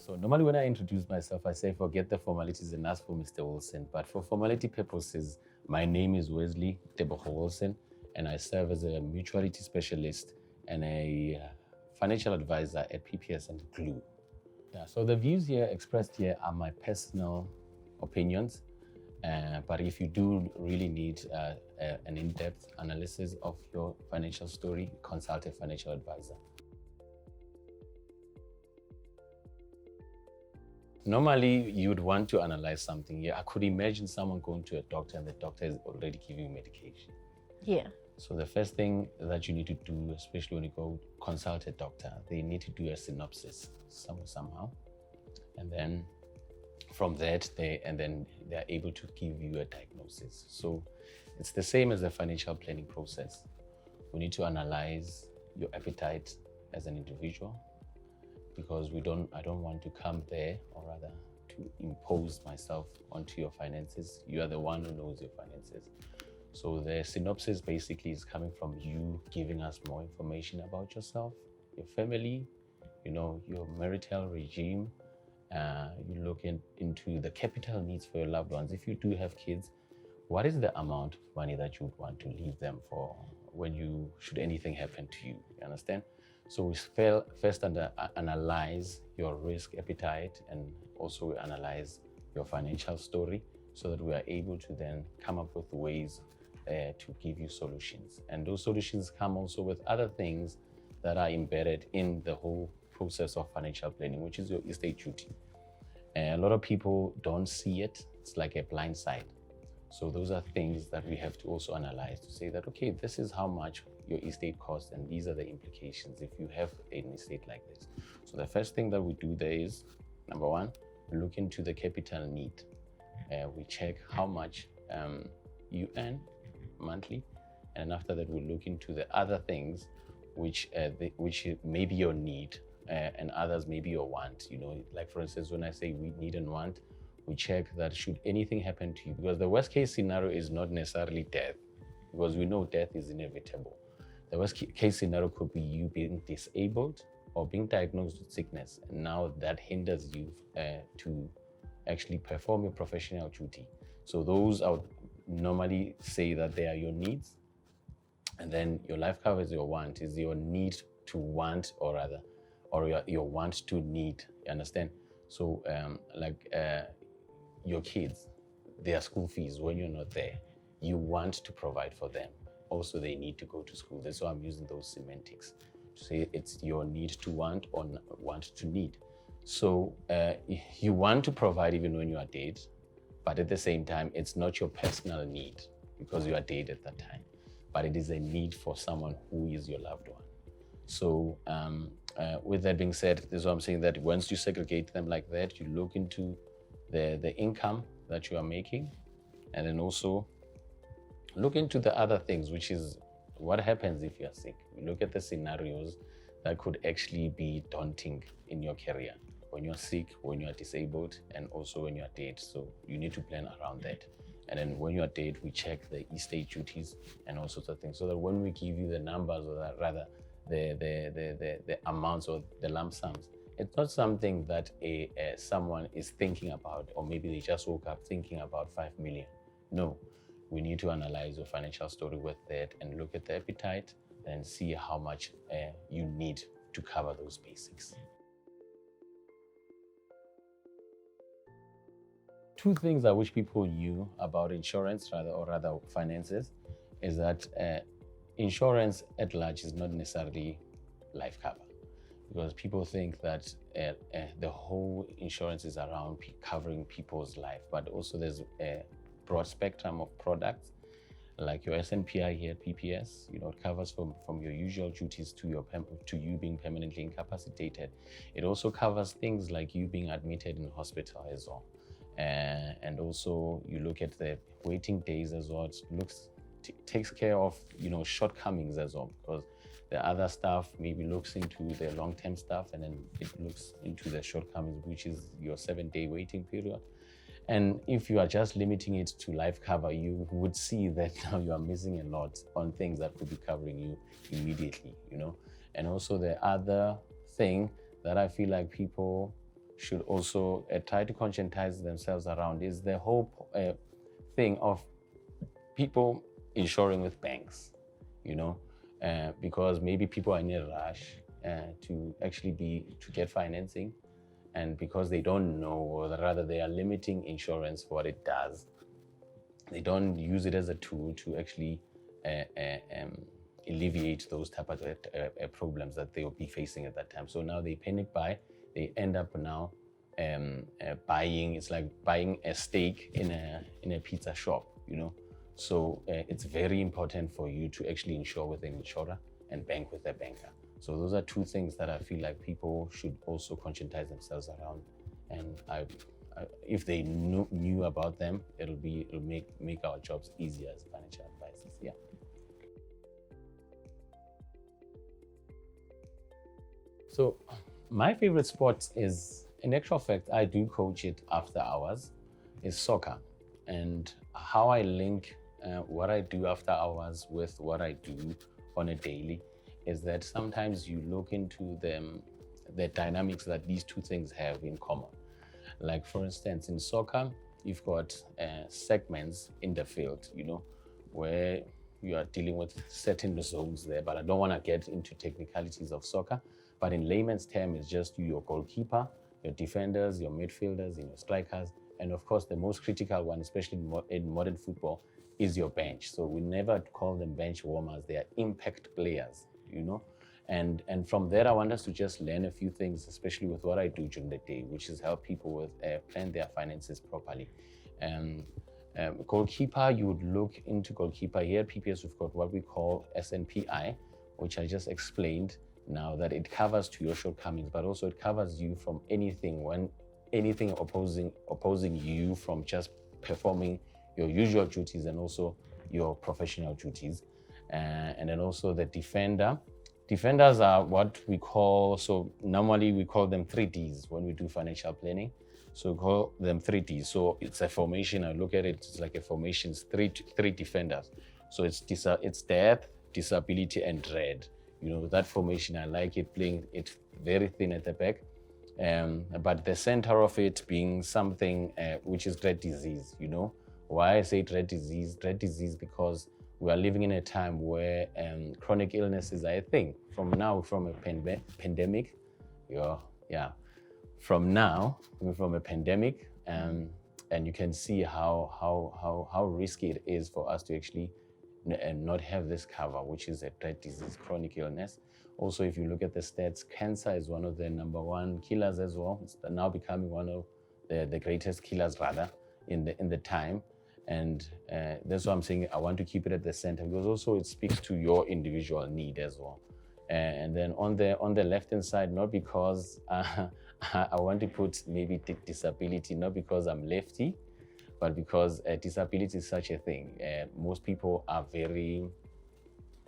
So normally when I introduce myself, I say forget the formalities and ask for Mr. Wilson. But for formality purposes, my name is Wesley Wilson, and I serve as a mutuality specialist and a financial advisor at PPS and Glue. Yeah, so the views here expressed here are my personal opinions, but if you do really need an in-depth analysis of your financial story, consult a financial advisor. Normally, you'd want to analyze something. Yeah, I could imagine someone going to a doctor and the doctor is already giving you medication. Yeah. So the first thing that you need to do, especially when you go consult a doctor, they need to do a synopsis somehow. And then from that, they're able to give you a diagnosis. So it's the same as the financial planning process. We need to analyze your appetite as an individual, because I don't want to come there, or rather to impose myself onto your finances. You are the one who knows your finances. So the synopsis basically is coming from you giving us more information about yourself, your family, your marital regime. You look into the capital needs for your loved ones. If you do have kids, what is the amount of money that you would want to leave them for should anything happen to you? You understand? So we first analyze your risk appetite, and also we analyze your financial story, so that we are able to then come up with ways to give you solutions. And those solutions come also with other things that are embedded in the whole process of financial planning, which is your estate duty. And a lot of people don't see it. It's like a blind side. So those are things that we have to also analyze to say that, okay, this is how much your estate costs, and these are the implications if you have an estate like this. So the first thing that we do there is, number one, we look into the capital need. We check how much you earn monthly, and after that we look into the other things which may be your need, and others may be your want. Like for instance, when I say we need and want, we check that should anything happen to you, because the worst case scenario is not necessarily death, because we know death is inevitable. The worst case scenario could be you being disabled or being diagnosed with sickness, and now that hinders you to actually perform your professional duty. So those I would normally say that they are your needs, and then your life cover is your want, is your need to want, or your want to need. You understand? So your kids, their school fees, when you're not there, you want to provide for them. Also, they need to go to school. That's why I'm using those semantics to say it's your need to want, or want to need. So you want to provide even when you are dead, but at the same time, it's not your personal need because you are dead at that time, but it is a need for someone who is your loved one. So with that being said, this is what I'm saying, that once you segregate them like that, you look into the income that you are making, and then also look into the other things, which is what happens if you are sick. You look at the scenarios that could actually be daunting in your career, when you're sick, when you're disabled, and also when you're dead. So you need to plan around that. And then when you're dead, we check the estate duties and all sorts of things, so that when we give you the numbers, or rather the amounts or the lump sums, it's not something that someone is thinking about, or maybe they just woke up thinking about 5 million. No, we need to analyze your financial story with that and look at the appetite and see how much you need to cover those basics. Two things I wish people knew about insurance, or finances, is that insurance at large is not necessarily life cover, because people think that the whole insurance is around covering people's life, but also there's a broad spectrum of products, like your SNPI here at PPS. It covers from your usual duties to you being permanently incapacitated. It also covers things like you being admitted in hospital as well. And also you look at the waiting days as well. It takes care of shortcomings as well, because the other stuff maybe looks into the long-term stuff, and then it looks into the shortcomings, which is your 7-day waiting period. And if you are just limiting it to life cover, you would see that now you are missing a lot on things that could be covering you immediately, And also the other thing that I feel like people should also try to conscientize themselves around is the whole thing of people insuring with banks, because maybe people are in a rush to get financing, and because they don't know, or rather they are limiting insurance for what it does. They don't use it as a tool to actually alleviate those type of problems that they will be facing at that time. So now they panic buy. They end up now buying. It's like buying a steak in a pizza shop, So it's very important for you to actually insure with an insurer and bank with a banker. So those are two things that I feel like people should also conscientize themselves around. And if they knew about them, it'll make our jobs easier as financial advisors. Yeah. So my favorite sport is, in actual fact, I do coach it after hours, is soccer. And how I link what I do after hours with what I do on a daily is that sometimes you look into the dynamics that these two things have in common. Like, for instance, in soccer, you've got segments in the field, where you are dealing with certain zones there, but I don't want to get into technicalities of soccer. But in layman's term, it's just your goalkeeper, your defenders, your midfielders, and your strikers. And of course, the most critical one, especially in modern football, is your bench. So we never call them bench warmers. They are impact players, And from there, I want us to just learn a few things, especially with what I do during the day, which is help people with plan their finances properly. Goalkeeper, you would look into goalkeeper. Here at PPS, we've got what we call SNPI, which I just explained now, that it covers to your shortcomings, but also it covers you from anything opposing you from just performing your usual duties and also your professional duties. And then also the defender. Defenders are what we call, so normally we call them 3Ds when we do financial planning. So we call them 3Ds. So it's a formation. I look at it, it's like a formation, it's three defenders. So it's death, disability, and dread. That formation, I like it, playing it very thin at the back. But the center of it being something which is dread disease. Why I say dread disease? Dread disease because we are living in a time where chronic illness is a thing. From a pandemic, from a pandemic, and you can see how risky it is for us to actually not have this cover, which is a dread disease, chronic illness. Also, if you look at the stats, cancer is one of the number one killers as well. It's now becoming one of the greatest killers, rather, in the time. And that's why I'm saying I want to keep it at the center, because also it speaks to your individual need as well. And then on the left-hand side, not because I want to put maybe disability, not because I'm lefty, but because disability is such a thing. Most people are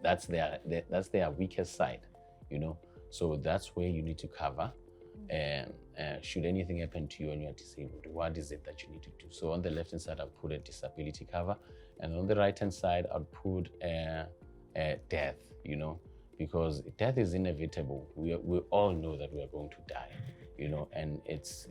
that's their weakest side, So that's where you need to cover. Should anything happen to you and you're disabled, what is it that you need to do? So on the left-hand side, I'll put a disability cover. And on the right-hand side, I'll put death, because death is inevitable. We all know that we are going to die, and it's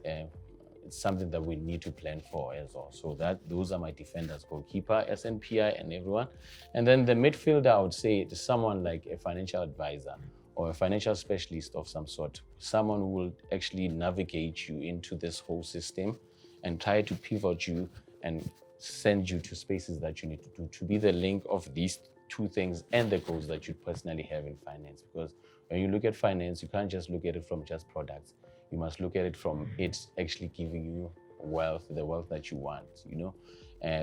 something that we need to plan for as well. So those are my defenders, goalkeeper, SNPI, and everyone. And then the midfielder, I would say, is someone like a financial advisor or a financial specialist of some sort, someone who will actually navigate you into this whole system and try to pivot you and send you to spaces that you need to do, to be the link of these two things and the goals that you personally have in finance. Because when you look at finance, you can't just look at it from just products. You must look at it from it actually giving you wealth, the wealth that you want,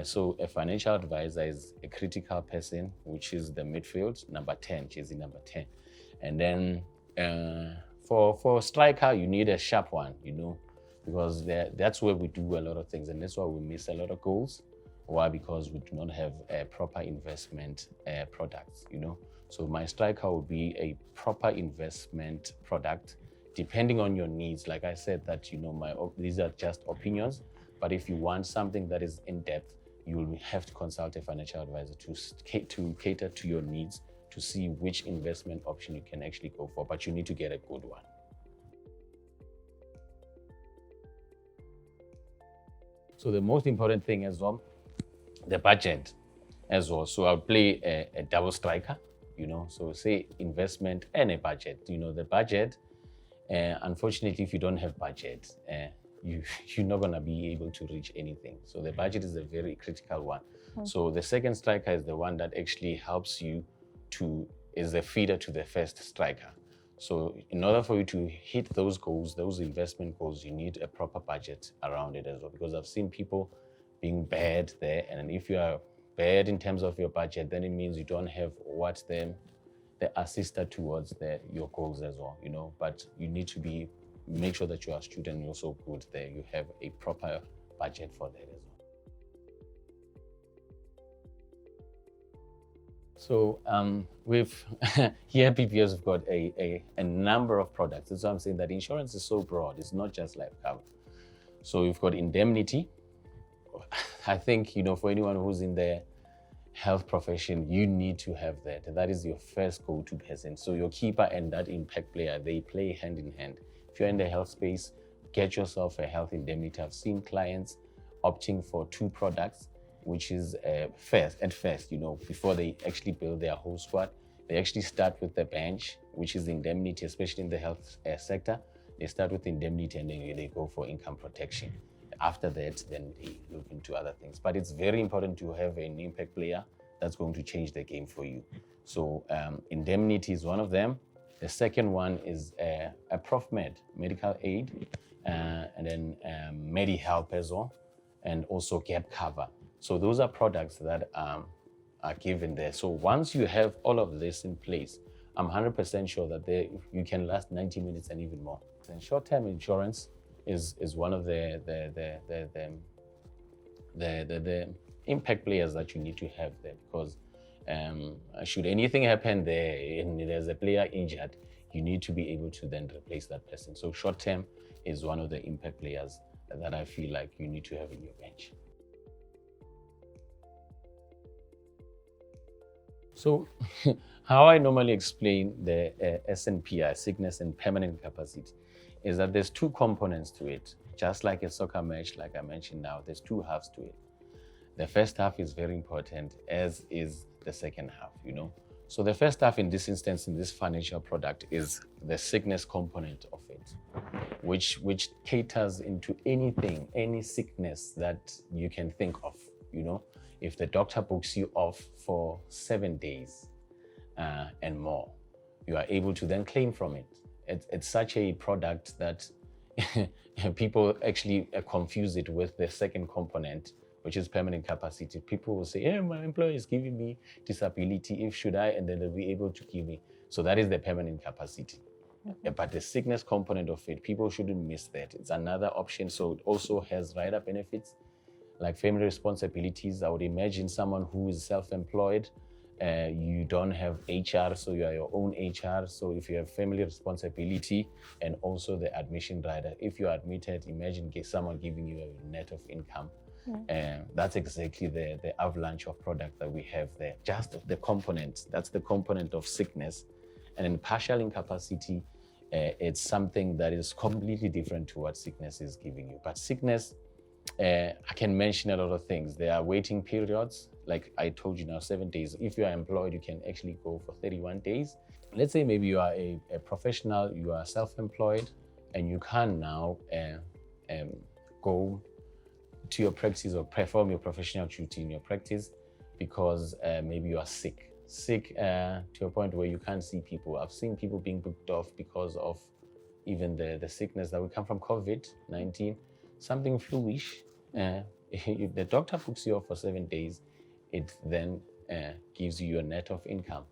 So a financial advisor is a critical person, which is the midfield, number 10, chasing number 10. And then for a striker, you need a sharp one, because that's where we do a lot of things. And that's why we miss a lot of goals. Why? Because we do not have a proper investment products, So my striker would be a proper investment product, depending on your needs. Like I said, that, these are just opinions. But if you want something that is in depth, you will have to consult a financial advisor to cater to your needs, to see which investment option you can actually go for, but you need to get a good one. So the most important thing as well, the budget as well. So I'll play a double striker, so say investment and a budget. The budget, unfortunately, if you don't have budget, you're not going to be able to reach anything. So the budget is a very critical one. So the second striker is the one that actually helps you is the feeder to the first striker. So in order for you to hit those goals, those investment goals, you need a proper budget around it as well, because I've seen people being bad there. And if you are bad in terms of your budget, then it means you don't have what the assistant towards your goals as well, but you need to make sure that you are astute and you're also good there. You have a proper budget for that as well. So here at PPS, we've got a number of products. That's why I'm saying that insurance is so broad. It's not just life cover. So we've got indemnity. I think, for anyone who's in the health profession, you need to have that. That is your first go-to person. So your keeper and that impact player, they play hand in hand. If you're in the health space, get yourself a health indemnity. I've seen clients opting for 2 products, which is first, before they actually build their whole squad, they actually start with the bench, which is indemnity, especially in the health sector. They start with indemnity and then they go for income protection. After that, then they look into other things. But it's very important to have an impact player that's going to change the game for you. So indemnity is one of them. The second one is a ProfMed, medical aid, and then MediHelp as well, and also gap cover. So those are products that are given there. So once you have all of this in place, I'm 100% sure that you can last 90 minutes and even more. And short-term insurance is one of the impact players that you need to have there, because should anything happen there and there's a player injured, you need to be able to then replace that person. So short-term is one of the impact players that I feel like you need to have in your bench. So how I normally explain the SNPI, sickness and permanent incapacity, is that there's 2 components to it. Just like a soccer match, like I mentioned now, there's 2 halves to it. The first half is very important, as is the second half, So the first half in this instance, in this financial product, is the sickness component of it, which caters into anything, any sickness that you can think of, If the doctor books you off for 7 days and more, you are able to then claim from it. It's such a product that people actually confuse it with the second component, which is permanent capacity. People will say, "Yeah, my employer is giving me disability. If should I?" And then they'll be able to give me. So that is the permanent capacity. But the sickness component of it, people shouldn't miss that. It's another option. So it also has rider benefits, like family responsibilities. I would imagine someone who is self-employed, you don't have HR, so you are your own HR. So if you have family responsibility and also the admission rider, if you're admitted, imagine someone giving you a net of income. That's exactly the avalanche of product that we have there. Just the components, that's the component of sickness. And in partial incapacity, it's something that is completely different to what sickness is giving you. But sickness, I can mention a lot of things. There are waiting periods, like I told you now, 7 days. If you are employed, you can actually go for 31 days. Let's say maybe you are a professional, you are self-employed, and you can now go to your practice or perform your professional duty in your practice because maybe you are sick to a point where you can't see people. I've seen people being booked off because of even the sickness that would come from COVID-19, something fluish. The doctor books you off for 7 days. It then gives you a net of income,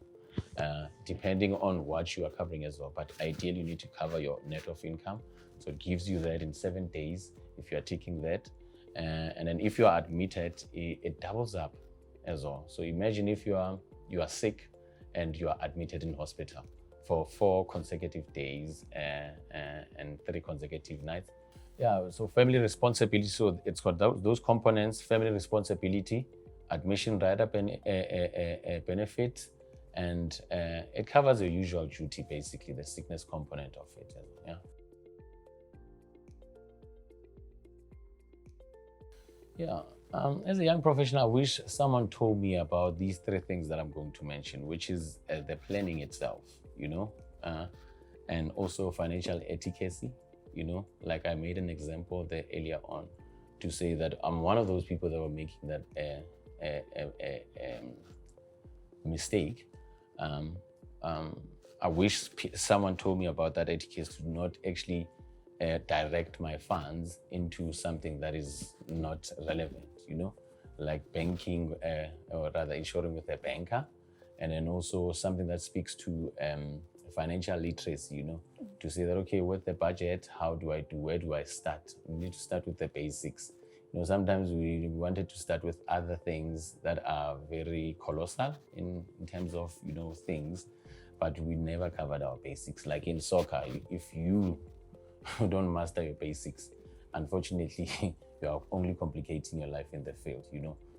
depending on what you are covering as well. But ideally, you need to cover your net of income. So it gives you that in 7 days if you are taking that. And then if you are admitted, it doubles up as well. So imagine if you are sick and you are admitted in hospital for 4 consecutive days and 3 consecutive nights. Yeah, so family responsibility. So it's got those components: family responsibility, admission rider benefit, And it covers your usual duty, basically, the sickness component of it. Yeah. Yeah. As a young professional, I wish someone told me about these three things that I'm going to mention, which is the planning itself, and also financial etiquette, like I made an example there earlier on to say that I'm one of those people that were making that mistake. I wish someone told me about that etiquette to not actually direct my funds into something that is not relevant, like banking or rather insuring with a banker, and then also something that speaks to financial literacy, to say that, okay, with the budget, how do I do, where do I start? We need to start with the basics. Sometimes we wanted to start with other things that are very colossal in terms of, things, but we never covered our basics. Like in soccer, if you don't master your basics, unfortunately, you are only complicating your life in the field,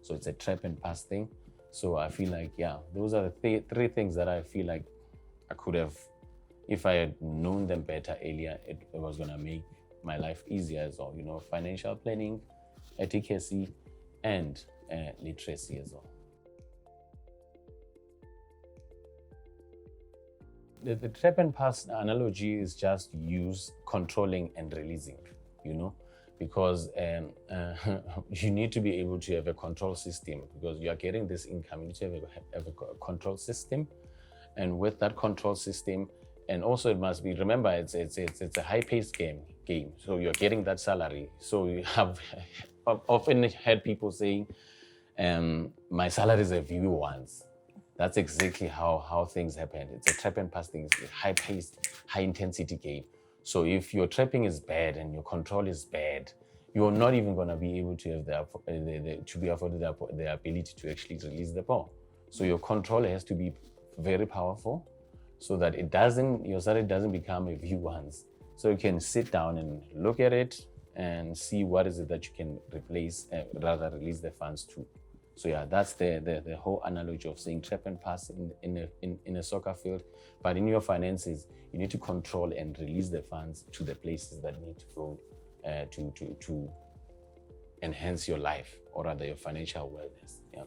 So it's a trap and pass thing. So I feel like, those are the three things that I feel like I could have, if I had known them better earlier, it was going to make my life easier as well, financial planning, etiquette, and literacy as well. The trap and pass analogy is just use controlling and releasing, because you need to be able to have a control system because you are getting this income. You need to have a control system, and with that control system, and also it must be, remember, it's a high-paced game. So you're getting that salary. So you have I've often heard people saying, my salary is a view once. That's exactly how things happen. It's a trap and pass thing. It's a high-paced, high-intensity game. So if your trapping is bad and your control is bad, you're not even going to be able to have to be afforded the ability to actually release the ball. So your control has to be very powerful, so that your salary doesn't become a view once. So you can sit down and look at it and see what is it that you can release the funds to. So that's the whole analogy of saying trap and pass in a soccer field. But in your finances, you need to control and release the funds to the places that need to go to enhance your life, or rather your financial wellness. Yeah.